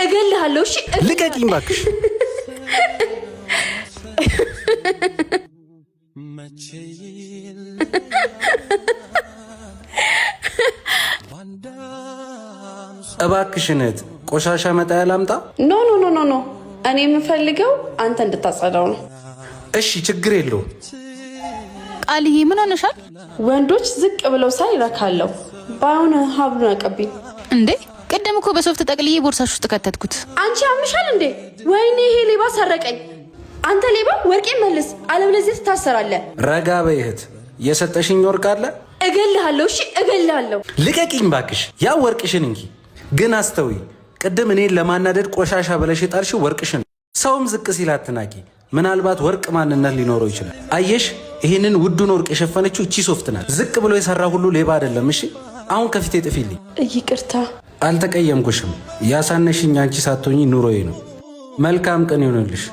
እገልሃለሁ። እሺ ልቀቂኝ እባክሽ። እባክሽን እህት ቆሻሻ መጣያ ላምጣ? ኖ ኖ ኖ ኖ ኖ፣ እኔ የምፈልገው አንተ እንድታጸዳው ነው። እሺ ችግር የለውም። ቃልዬ ምን ሆነሻል? ወንዶች ዝቅ ብለው ሳይ እረካለሁ። ባይሆን ሀብሉን አቀብኝ። እንዴ ቅድም እኮ በሶፍት ጠቅልዬ ቦርሳሽ ውስጥ ከተትኩት። አንቺ ያምሻል እንዴ? ወይኔ ይሄ ሌባ ሰረቀኝ። አንተ ሌባ ወርቄን መልስ፣ አለበለዚያ ትታሰራለህ። ረጋ በይ እህት፣ የሰጠሽኝ ወርቅ አለ? እገልሃለሁ። እሺ እገልሃለሁ። ልቀቂኝ እባክሽ። ያ ወርቅሽን እንጂ ግን አስተውይ፣ ቅድም እኔን ለማናደድ ቆሻሻ ብለሽ የጣልሽው ወርቅሽን። ሰውም ዝቅ ሲል አትናቂ። ምናልባት ወርቅ ማንነት ሊኖረው ይችላል። አየሽ፣ ይህንን ውዱን ወርቅ የሸፈነችው እቺ ሶፍት ናት። ዝቅ ብሎ የሰራ ሁሉ ሌባ አይደለም። እሺ አሁን ከፊቴ ጥፊልኝ። ይቅርታ። አልተቀየምኩሽም። ያሳነሽኝ አንቺ ሳትሆኚ ኑሮዬ ነው። መልካም ቀን ይሆንልሽ።